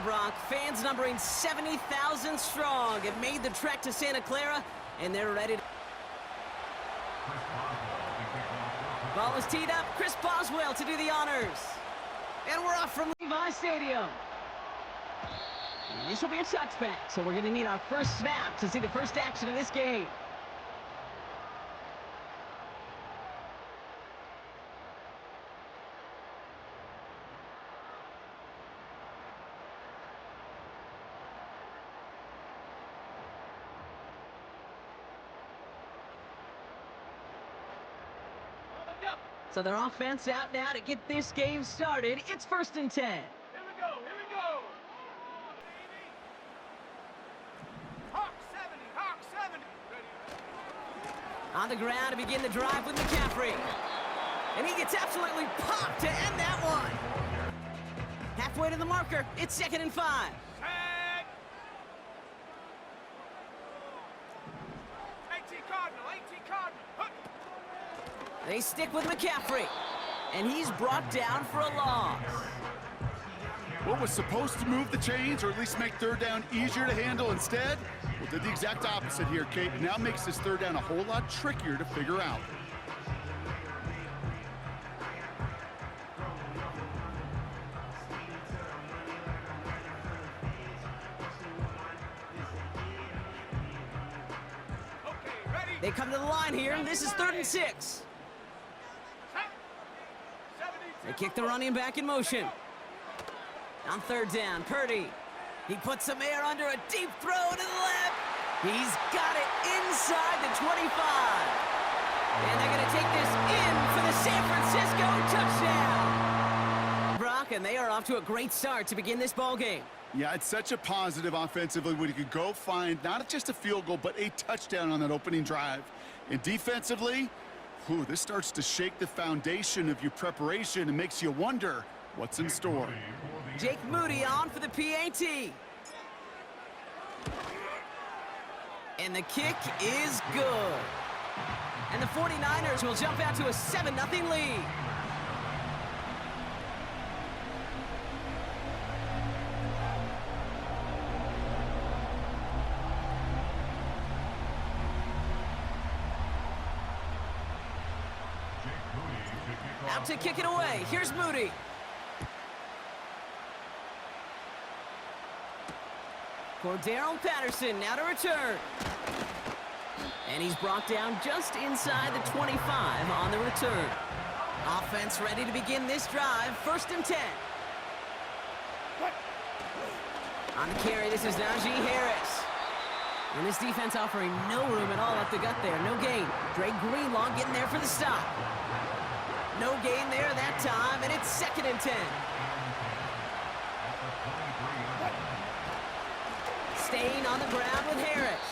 Brock. Fans numbering 70,000 strong have made the trek to Santa Clara, and they're ready to... Ball is teed up. Chris Boswell to do the honors. And we're off from Levi Stadium. And this will be a touchback, so we're going to need our first snap to see the first action of this game. So their offense out now to get this game started. It's 1st and 10. Here we go, here we go. Hawk 70. Ready. On the ground to begin the drive with McCaffrey. And he gets absolutely popped to end that one. Halfway to the marker, it's 2nd and 5. Set. 18 Cardinal. Hook. They stick with McCaffrey, and he's brought down for a loss. What was supposed to move the chains, or at least make 3rd down easier to handle instead, well, did the exact opposite here, Kate. Now makes this 3rd down a whole lot trickier to figure out. Okay, ready. They come to the line here, and this is 3rd and 6. They kick the running back in motion. On 3rd down, Purdy. He puts some air under a deep throw to the left. He's got it inside the 25. And they're going to take this in for the San Francisco touchdown. Brock, and they are off to a great start to begin this ball game. Yeah, it's such a positive offensively when you could go find not just a field goal, but a touchdown on that opening drive. And defensively, ooh, this starts to shake the foundation of your preparation and makes you wonder what's in store. Jake Moody on for the PAT. And the kick is good. And the 49ers will jump out to a 7-0 lead. Out to kick it away. Here's Moody. Cordero Patterson now to return. And he's brought down just inside the 25 on the return. Offense ready to begin this drive. 1st and 10. On the carry, this is Najee Harris. And this defense offering no room at all up the gut there. No gain. Dre Greenlaw getting there for the stop. No gain there that time, and it's 2nd and 10. Staying on the ground with Harris.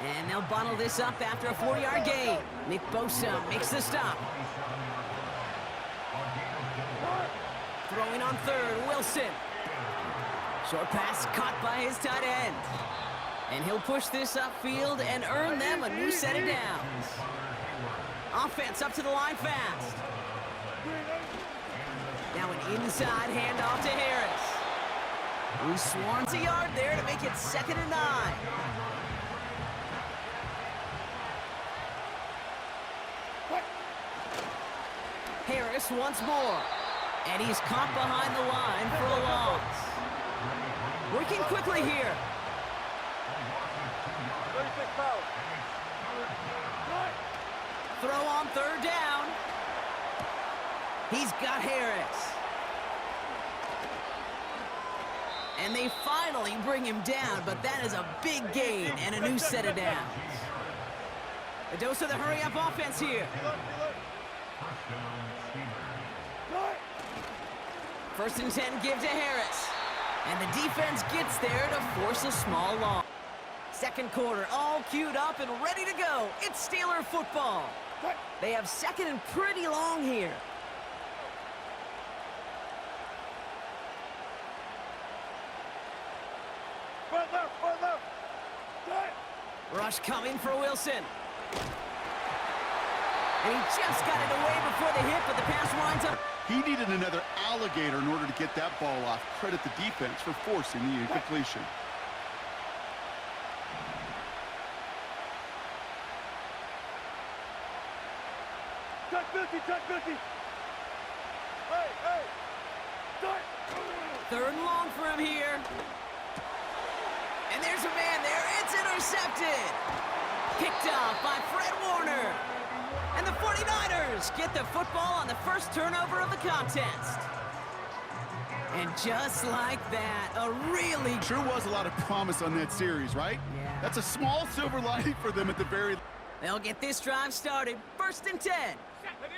And they'll bottle this up after a 4-yard gain. Nick Bosa makes the stop. Throwing on 3rd, Wilson. Short pass caught by his tight end. And he'll push this upfield and earn them a new set of downs. Offense up to the line fast. Now an inside handoff to Harris. Who swarms a yard there to make it 2nd and 9. Harris once more. And he's caught behind the line for a loss. Working quickly here. Throw on 3rd down. He's got Harris. And they finally bring him down, but that is a big gain and a new set of downs. A dose of the hurry-up offense here. 1st and 10 give to Harris. And the defense gets there to force a small loss. 2nd quarter, all queued up and ready to go. It's Steeler football. They have 2nd and pretty long here. Rush coming for Wilson. And he just got it away before the hit, but the pass winds up. He needed another alligator in order to get that ball off. Credit the defense for forcing the incompletion. Touch 50, touch 50. Hey, start. Third and long for him here. And there's a man there. It's intercepted. Picked off by Fred Warner. And the 49ers get the football on the first turnover of the contest. And just like that, a really... Sure was a lot of promise on that series, right? Yeah. That's a small silver lining for them at the very... They'll get this drive started. First and 10. Ready.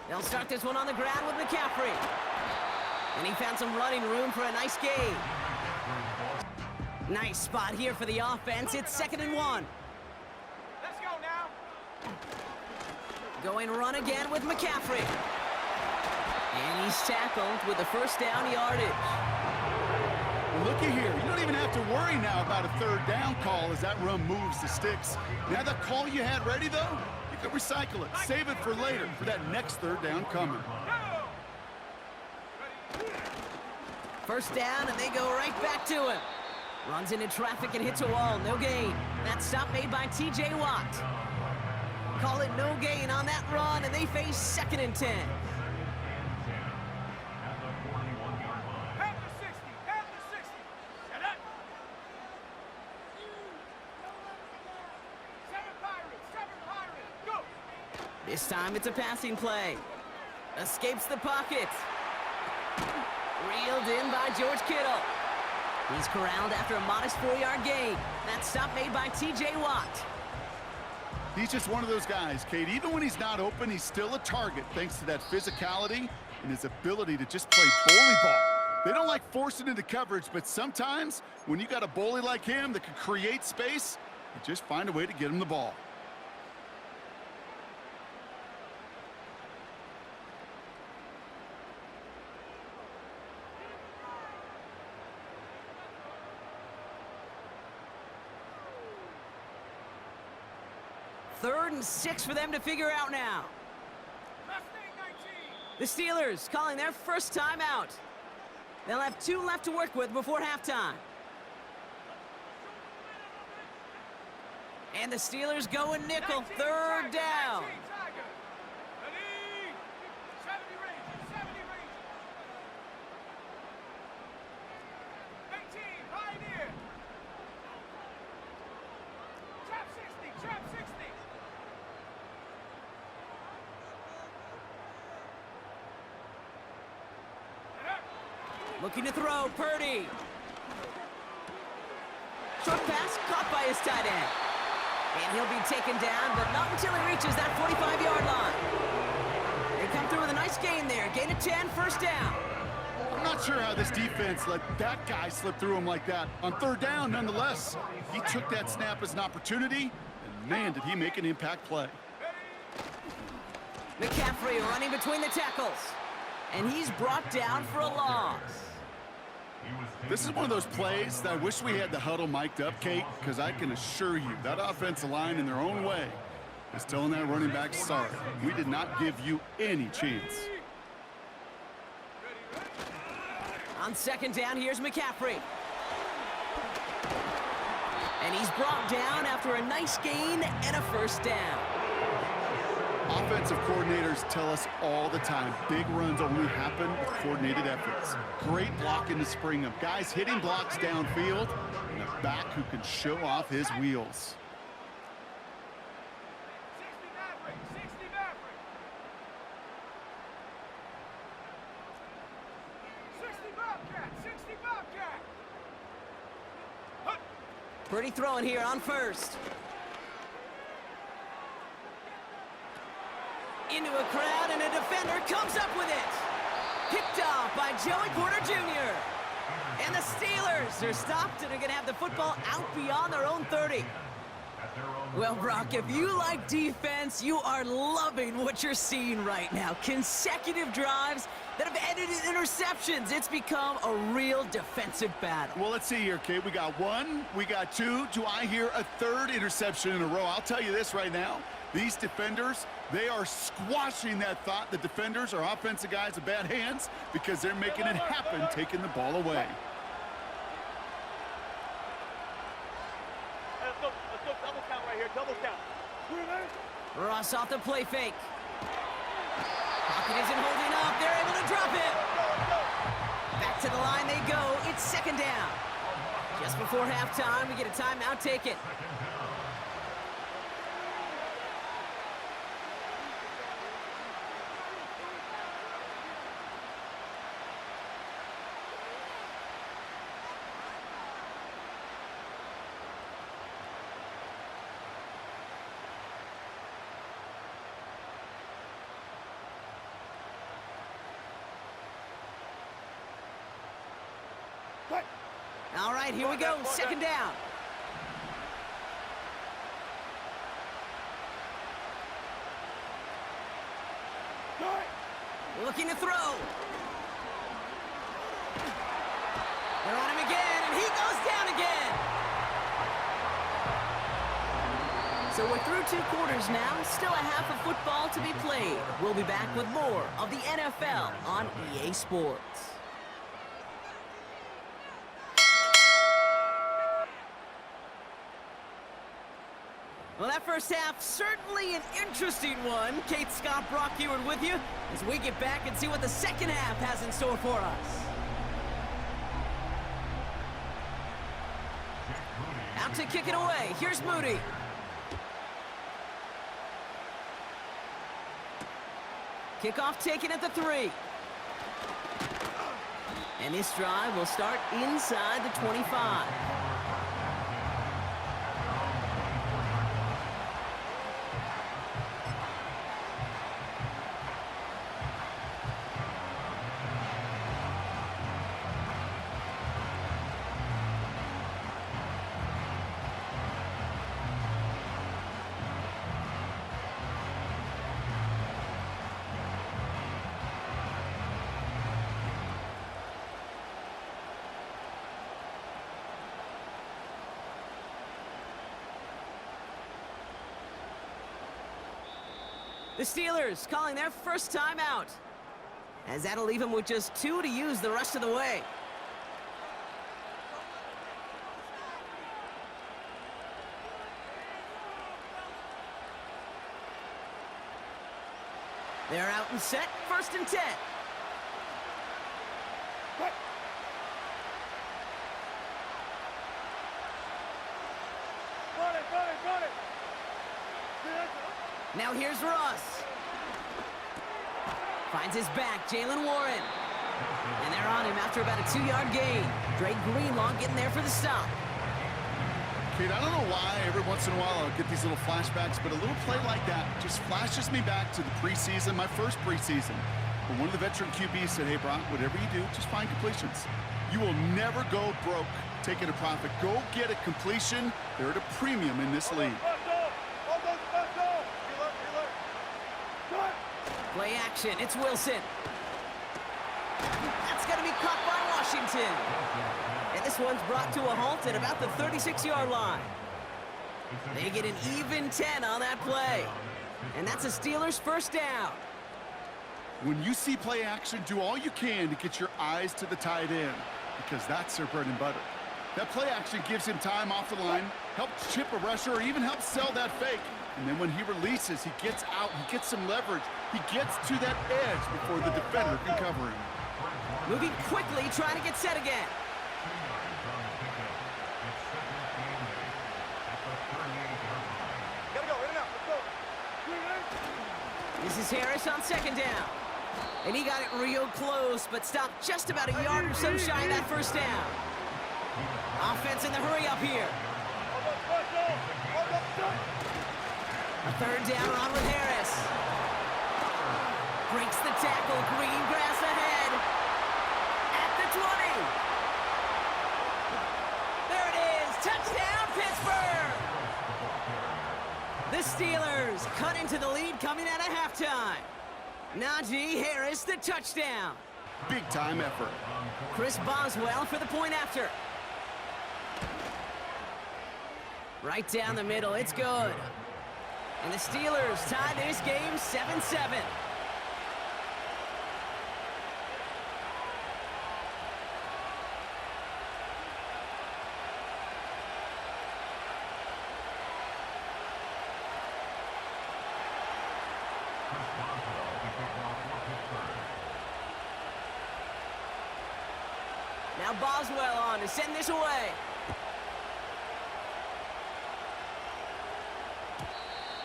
They'll start this one on the ground with McCaffrey. And he found some running room for a nice gain. Nice spot here for the offense. It's 2nd and 1. Let's go now. Going run again with McCaffrey. And he's tackled with the first down yardage. Looky here. You don't even have to worry now about a third down call as that run moves the sticks. Now that call you had ready, though, you can recycle it. Save it for later for that next third down coming. First down, and they go right back to him. Runs into traffic and hits a wall. No gain. That stop made by T.J. Watt. Call it no gain on that run, and they face 2nd and 10. Have the 60, have the 60. Set up. 7 Pirates, go. This time it's a passing play. Escapes the pocket. Reeled in by George Kittle. He's corralled after a modest 4-yard gain. That stop made by T.J. Watt. He's just one of those guys, Kate. Even when he's not open, he's still a target thanks to that physicality and his ability to just play bully ball. They don't like forcing into coverage, but sometimes when you got a bully like him that can create space, you just find a way to get him the ball. Third and 6 for them to figure out now. The Steelers calling their first timeout. They'll have 2 left to work with before halftime. And the Steelers go in nickel, third down. Ready. 70 Rangers. 18, Pioneer. Trap 60. Looking to throw, Purdy. Short pass caught by his tight end. And he'll be taken down, but not until he reaches that 45-yard line. They come through with a nice gain there. Gain of 10, first down. I'm not sure how this defense let that guy slip through him like that. On third down, nonetheless, he took that snap as an opportunity, and man, did he make an impact play. McCaffrey running between the tackles. And he's brought down for a loss. This is one of those plays that I wish we had the huddle mic'd up, Kate, because I can assure you that offensive line in their own way is telling that running back, sorry, we did not give you any chance. On second down, here's McCaffrey. And he's brought down after a nice gain and a first down. Offensive coordinators tell us all the time, big runs only happen with coordinated efforts. Great block in the spring of guys hitting blocks downfield, and a back who can show off his wheels. 60 Maverick. 60 Bobcat. Purdy throwing here on first. Into a crowd, and a defender comes up with it. Picked off by Joey Porter Jr. And the Steelers are stopped and are going to have the football out beyond their own 30. Well, Brock, if you like defense, you are loving what you're seeing right now. Consecutive drives that have ended in interceptions. It's become a real defensive battle. Well, let's see here, Kate. We got one, we got two. Do I hear a third interception in a row? I'll tell you this right now. These defenders, they are squashing that thought. The defenders are offensive guys with bad hands because they're making it happen, taking the ball away. Let's go double count right here, double count. Ross off the play fake. Pocket isn't holding up. They're able to drop it. Back to the line they go. It's second down. Just before halftime, we get a timeout taken. All right, here we go. Second down. Looking to throw. They're on him again, and he goes down again. So we're through 2 quarters now. Still a half of football to be played. We'll be back with more of the NFL on EA Sports. Well, that first half, certainly an interesting one. Kate, Scott, Brock Eward with you as we get back and see what the second half has in store for us. Out to kick it away. Here's Moody. Kickoff taken at the 3. And this drive will start inside the 25. The Steelers calling their first timeout, as that'll leave them with just 2 to use the rest of the way. They're out and set, 1st and 10. Run it. Now here's Russ. Finds his back, Jalen Warren. And they're on him after about a 2-yard gain. Dre Greenlaw getting there for the stop. Kate, I don't know why every once in a while I'll get these little flashbacks, but a little play like that just flashes me back to the preseason, my first preseason. When one of the veteran QBs said, hey, Brock, whatever you do, just find completions. You will never go broke taking a profit. Go get a completion. They're at a premium in this league. Play action, it's Wilson. That's going to be caught by Washington. And this one's brought to a halt at about the 36-yard line. They get an even 10 on that play. And that's a Steelers first down. When you see play action, do all you can to get your eyes to the tight end, because that's their bread and butter. That play action gives him time off the line, helps chip a rusher, or even helps sell that fake. And then when he releases, he gets out, he gets some leverage. He gets to that edge before the defender can cover him. Moving quickly, trying to get set again. Gotta go, in and out, let's go. This is Harris on second down. And he got it real close, but stopped just about a yard or so shy of that first down. Offense in the hurry up here. A third down on with Harris. Breaks the tackle, green grass ahead. At the 20. There it is, touchdown Pittsburgh. Steelers cut into the lead coming out of halftime. Najee Harris, the touchdown. Big-time effort. Chris Boswell for the point after. Right down the middle, it's good. And the Steelers tie this game 7-7. Now Boswell on to send this away.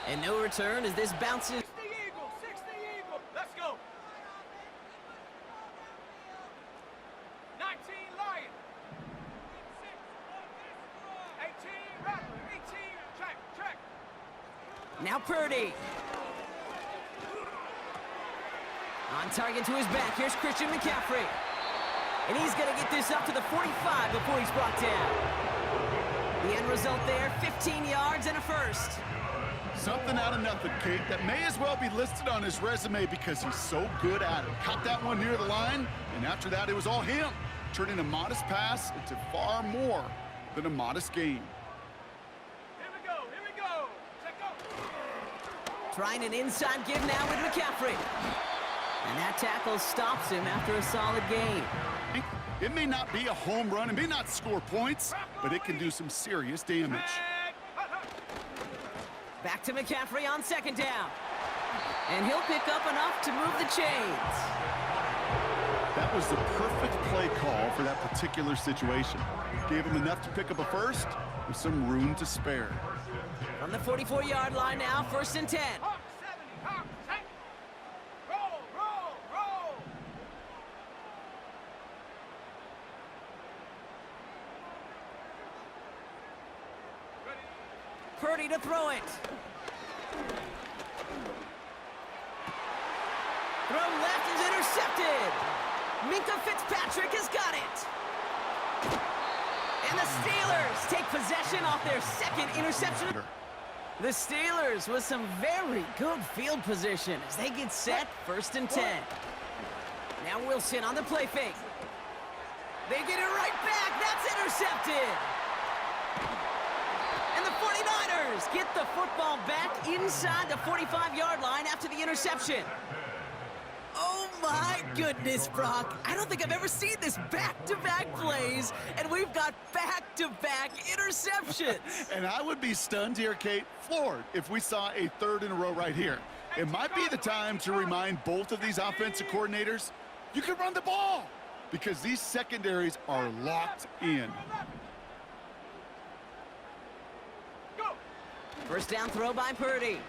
And no return as this bounces. 60 Eagles, 60 Eagles. Let's go. 19 Lion. 18 Rattler. 18 check. Now Purdy. On target to his back. Here's Christian McCaffrey. And he's going to get this up to the 45 before he's brought down. The end result there, 15 yards and a first. Something out of nothing, Kate, that may as well be listed on his resume because he's so good at it. Caught that one near the line, and after that, it was all him, turning a modest pass into far more than a modest gain. Here we go. Check go. Trying an inside give now with McCaffrey. And that tackle stops him after a solid gain. It may not be a home run, it may not score points, but it can do some serious damage. Back to McCaffrey on second down. And he'll pick up enough to move the chains. That was the perfect play call for that particular situation. Gave him enough to pick up a first with some room to spare. From the 44-yard line now, 1st and 10. Hawk 70. Hawk, take. Roll. Ready. Purdy to throw it. Throw left is intercepted. Minka Fitzpatrick has got it. And the Steelers take possession off their second interception. The Steelers with some very good field position as they get set, 1st and 10. Now Wilson on the play fake. They get it right back. That's intercepted. And the 49ers get the football back inside the 45-yard line after the interception. Oh my goodness, Brock. I don't think I've ever seen this back-to-back plays, and we've got back-to-back interceptions. And I would be stunned here, Kate, floored, if we saw a third in a row right here. It might be the time to remind both of these offensive coordinators, you can run the ball, because these secondaries are locked in. Go. First down throw by Purdy.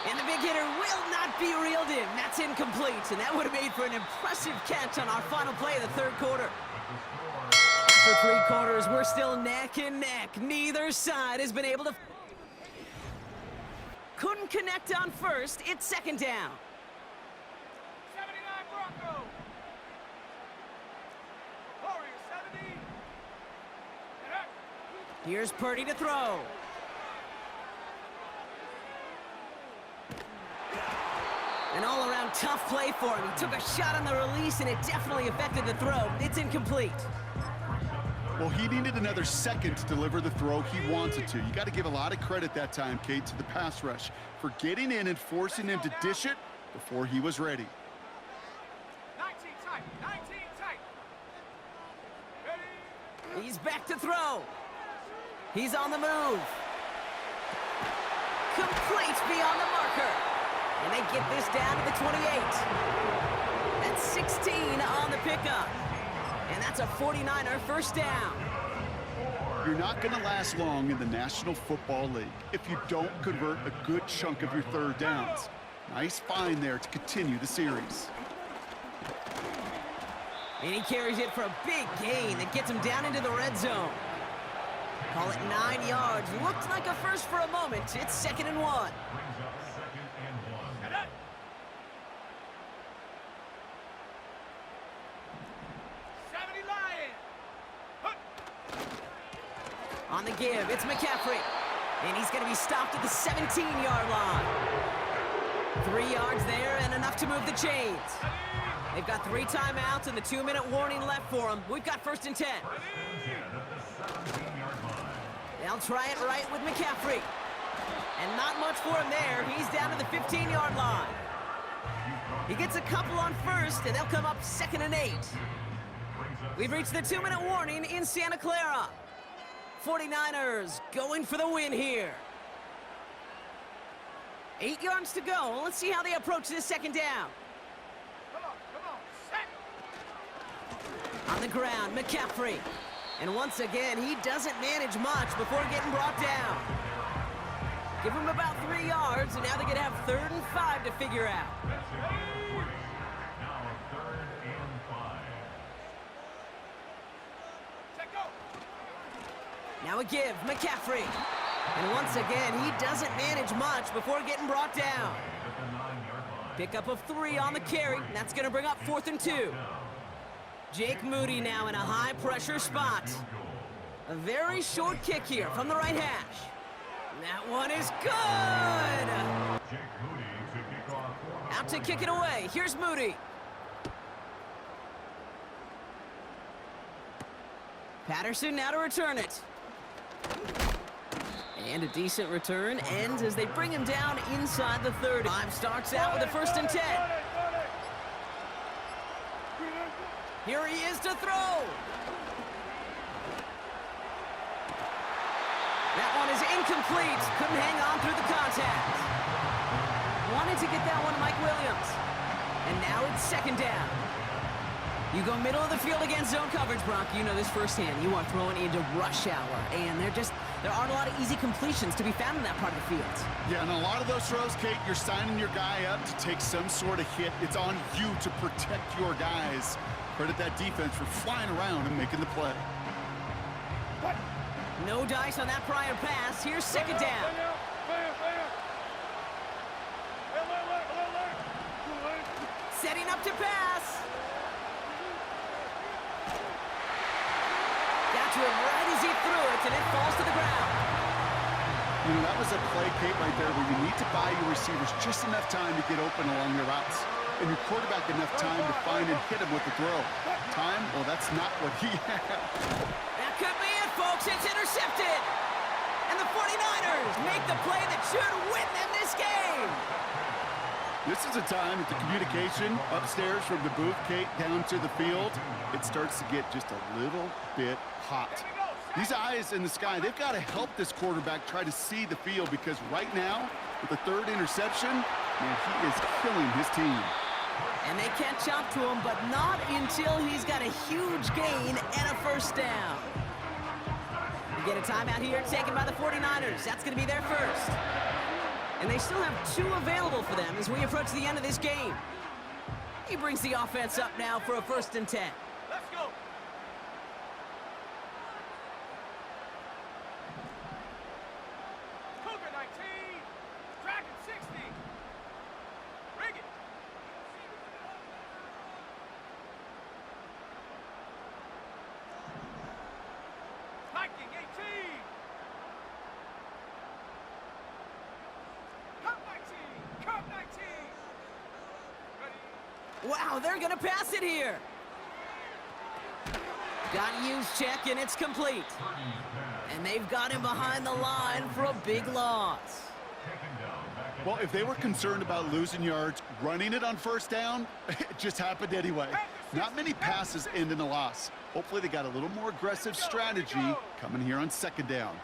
And the big hitter will not be reeled in. That's incomplete, and that would have made for an impressive catch on our final play of the third quarter. After 3 quarters, we're still neck and neck. Neither side has been able to... Couldn't connect on first. It's 2nd down. 79 Bronco. Warriors 70. Here's Purdy to throw. An all-around tough play for him. He took a shot on the release, and it definitely affected the throw. It's incomplete. Well, he needed another second to deliver the throw he wanted to. You got to give a lot of credit that time, Kate, to the pass rush for getting in and forcing him to dish it before he was ready. 19 tight. Ready. He's back to throw. He's on the move. Complete beyond the marker. And they get this down to the 28. That's 16 on the pickup. And that's a 49er first down. You're not going to last long in the National Football League if you don't convert a good chunk of your third downs. Nice find there to continue the series. And he carries it for a big gain that gets him down into the red zone. Call it 9 yards. Looked like a first for a moment. It's 2nd and 1. give. It's McCaffrey. And he's going to be stopped at the 17-yard line. 3 yards there and enough to move the chains. They've got 3 timeouts and the 2-minute warning left for them. We've got 1st and 10. They'll try it right with McCaffrey. And not much for him there. He's down to the 15-yard line. He gets a couple on 1st, and they'll come up 2nd and 8. We've reached the 2-minute warning in Santa Clara. 49ers going for the win here. 8 yards to go. Let's see how they approach this 2nd down. Come on, set. On the ground, McCaffrey. And once again, he doesn't manage much before getting brought down. Give him about 3 yards, and now they're going to have 3rd and 5 to figure out. Now 3rd and 5. Set, go. Now a give, McCaffrey. And once again, he doesn't manage much before getting brought down. Pickup of 3 on the carry, and that's going to bring up 4th and 2. Jake Moody now in a high-pressure spot. A very short kick here from the right hash. That one is good! Out to kick it away. Here's Moody. Patterson now to return it. And a decent return ends as they bring him down inside the 30. Time starts out with a 1st and 10. Here he is to throw. That one is incomplete. Couldn't hang on through the contact. Wanted to get that one to Mike Williams. And now it's 2nd down. You go middle of the field against zone coverage, Brock. You know this firsthand. You are throwing into rush hour. And there aren't a lot of easy completions to be found in that part of the field. Yeah, and a lot of those throws, Kate, you're signing your guy up to take some sort of hit. It's on you to protect your guys. Credit that defense for flying around and making the play. What? No dice on that prior pass. Here's 2nd down. Setting up to pass. Got to him right as he threw it, and it falls to the ground. You know, that was a play, Kate, right there where you need to buy your receivers just enough time to get open along their routes. And your quarterback enough time to find and hit him with the throw. Time? Well, that's not what he had. That could be it, folks. It's intercepted. And the 49ers make the play that should win them this game. This is a time that the communication upstairs from the booth, Kate, down to the field, it starts to get just a little bit hot. These eyes in the sky, they've got to help this quarterback try to see the field because right now, with the 3rd interception, man, he is killing his team. And they catch up to him, but not until he's got a huge gain and a 1st down. You get a timeout here taken by the 49ers. That's going to be their 1st. And they still have 2 available for them as we approach the end of this game. He brings the offense up now for a 1st and 10. Let's go. Cougar 19. Dragon 60. Bring it. Viking 18. Cup 19. Cup 19. Ready. Wow, they're going to pass it here. Got to use check, and it's complete. And they've got him behind the line for a big loss. Well, if they were concerned about losing yards, running it on 1st down, it just happened anyway. Not many passes end in a loss. Hopefully they got a little more aggressive strategy coming here on 2nd down.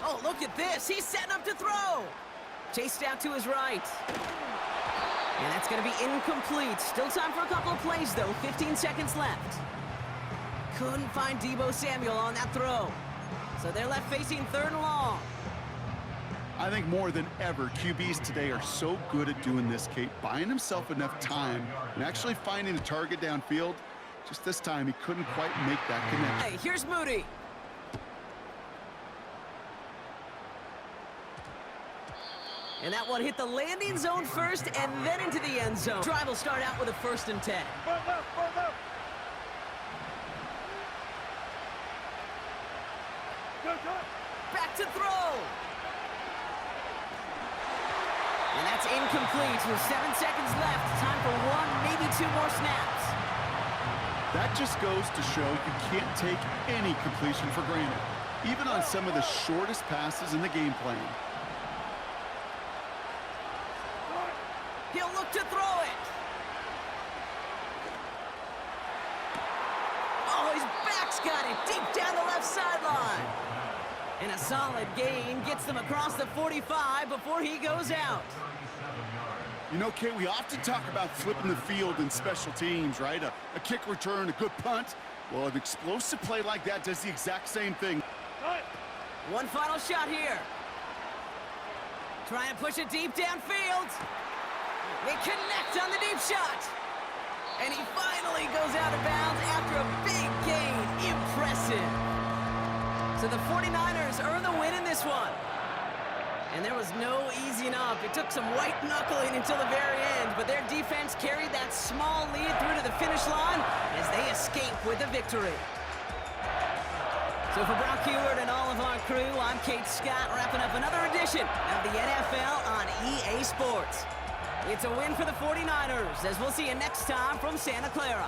Oh, look at this. He's setting up to throw. Chased out to his right. And that's going to be incomplete. Still time for a couple of plays, though. 15 seconds left. Couldn't find Deebo Samuel on that throw. So they're left facing 3rd and long. I think more than ever, QBs today are so good at doing this, Kate, buying himself enough time and actually finding a target downfield. Just this time, he couldn't quite make that connection. Hey, here's Moody. And that one hit the landing zone first and then into the end zone. Drive will start out with a 1st and 10. Run left, run left. Good, good. Back to throw. And that's incomplete with 7 seconds left. Time for 1, maybe 2 more snaps. That just goes to show you can't take any completion for granted, even on some of the shortest passes in the game plan. He'll look to throw it. Oh, his back's got it deep down the left sideline. And a solid gain gets them across the 45 before he goes out. You know, Kate, we often talk about flipping the field in special teams, right? A kick return, a good punt. Well, an explosive play like that does the exact same thing. One final shot here. Trying to push it deep downfield. They connect on the deep shot. And he finally goes out of bounds after a big gain. Impressive. So the 49ers earn the win in this one. And there was no easing up. It took some white knuckling until the very end, but their defense carried that small lead through to the finish line as they escape with a victory. So for Brock Heward and all of our crew, I'm Kate Scott, wrapping up another edition of the NFL on EA Sports. It's a win for the 49ers, as we'll see you next time from Santa Clara.